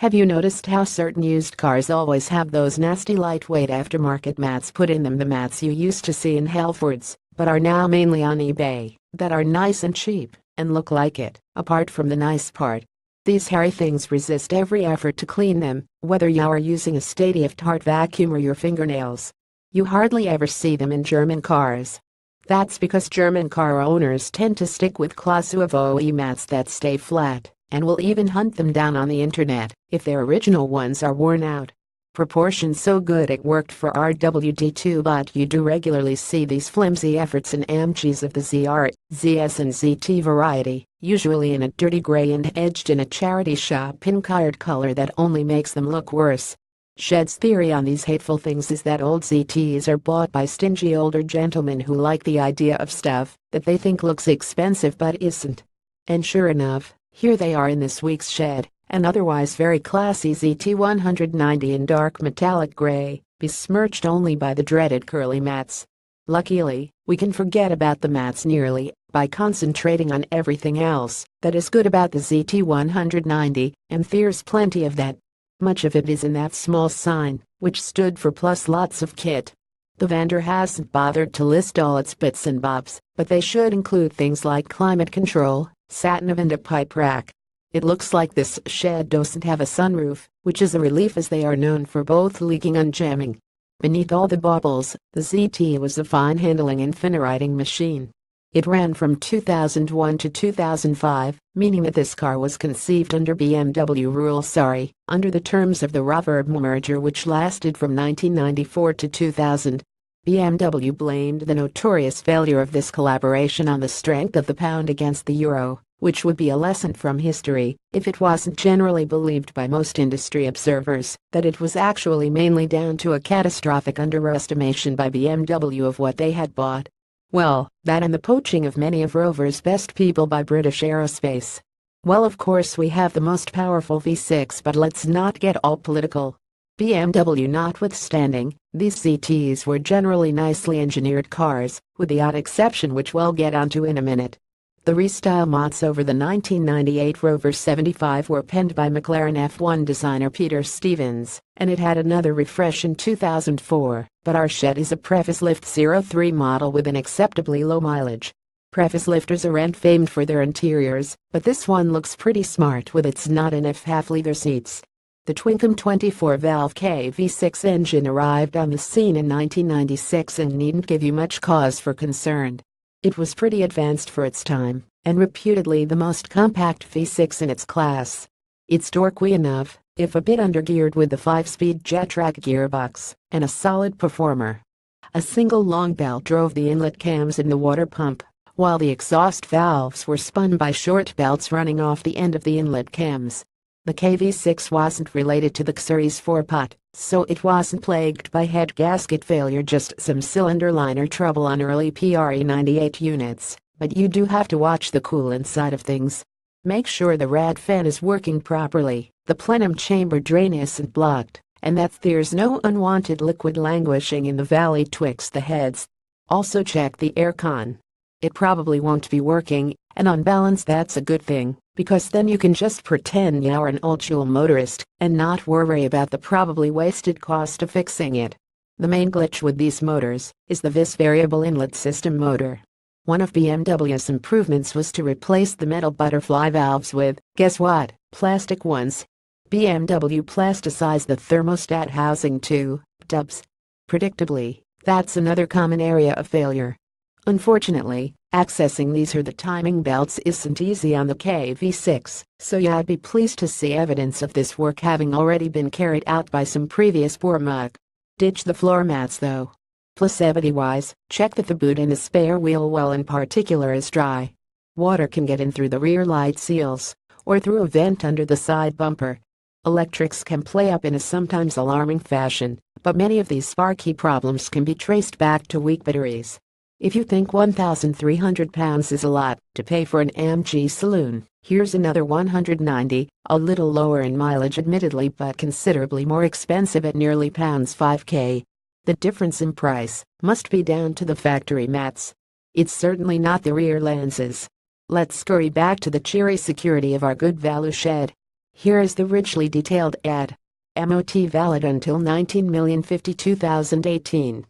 Have you noticed how certain used cars always have those nasty lightweight aftermarket mats put in them? The mats you used to see in Halfords, but are now mainly on eBay, that are nice and cheap, and look like it. Apart from the nice part, these hairy things resist every effort to clean them, whether you are using a state-of-the-art vacuum or your fingernails. You hardly ever see them in German cars. That's because German car owners tend to stick with Class UFO mats that stay flat, and will even hunt them down on the internet if their original ones are worn out. Proportions so good it worked for RWD2, but you do regularly see these flimsy efforts in AMGs of the ZR, ZS and ZT variety, usually in a dirty gray and edged in a charity shop pink-colored color that only makes them look worse. Shed's theory on these hateful things is that old ZTs are bought by stingy older gentlemen who like the idea of stuff that they think looks expensive but isn't. And sure enough, here they are in this week's shed, an otherwise very classy ZT190 in dark metallic gray, besmirched only by the dreaded curly mats. Luckily, we can forget about the mats nearly by concentrating on everything else that is good about the ZT190, and there's plenty of that. Much of it is in that small sign, which stood for plus lots of kit. The vendor hasn't bothered to list all its bits and bobs, but they should include things like climate control, satin and a pipe rack. It looks like this shed doesn't have a sunroof, which is a relief as they are known for both leaking and jamming. Beneath all the baubles, the ZT was a fine handling and fine-writing machine. It ran from 2001 to 2005, meaning that this car was conceived under BMW rules, under the terms of the Reverb merger, which lasted from 1994 to 2000. BMW blamed the notorious failure of this collaboration on the strength of the pound against the euro, which would be a lesson from history if it wasn't generally believed by most industry observers that it was actually mainly down to a catastrophic underestimation by BMW of what they had bought. Well, that and the poaching of many of Rover's best people by British Aerospace. Well, of course we have the most powerful V6, but let's not get all political. BMW notwithstanding, these ZTs were generally nicely engineered cars, with the odd exception which we'll get onto in a minute. The restyle mods over the 1998 Rover 75 were penned by McLaren F1 designer Peter Stevens, and it had another refresh in 2004, but our shed is a Preface Lift 03 model with an acceptably low mileage. Preface lifters aren't famed for their interiors, but this one looks pretty smart with its not enough half-leather seats. The Twinkum 24-valve KV6 engine arrived on the scene in 1996 and needn't give you much cause for concern. It was pretty advanced for its time, and reputedly the most compact V6 in its class. It's torquey enough, if a bit undergeared, with the 5-speed jet-track gearbox, and a solid performer. A single long belt drove the inlet cams in the water pump, while the exhaust valves were spun by short belts running off the end of the inlet cams. The KV6 wasn't related to the Series 4 so it wasn't plagued by head gasket failure, just some cylinder liner trouble on early PRE98 units, but you do have to watch the coolant side of things. Make sure the rad fan is working properly, the plenum chamber drain isn't blocked, and that there's no unwanted liquid languishing in the valley twixt the heads. Also check the aircon. It probably won't be working, and on balance that's a good thing, because then you can just pretend you're an old-school motorist and not worry about the probably wasted cost of fixing it. The main glitch with these motors is the VIS variable inlet system motor. One of BMW's improvements was to replace the metal butterfly valves with, guess what, plastic ones. BMW plasticized the thermostat housing too, dubs. Predictably, that's another common area of failure. Unfortunately, accessing these or the timing belts isn't easy on the KV6, so you'd be pleased to see evidence of this work having already been carried out by some previous poor muck. Ditch the floor mats though. Placebity-wise, check that the boot and the spare wheel well in particular is dry. Water can get in through the rear light seals, or through a vent under the side bumper. Electrics can play up in a sometimes alarming fashion, but many of these sparky problems can be traced back to weak batteries. If you think £1,300 is a lot to pay for an AMG saloon, here's another 190, a little lower in mileage admittedly, but considerably more expensive at nearly £5k. The difference in price must be down to the factory mats. It's certainly not the rear lenses. Let's scurry back to the cheery security of our good value shed. Here is the richly detailed ad. MOT valid until 19,052,018.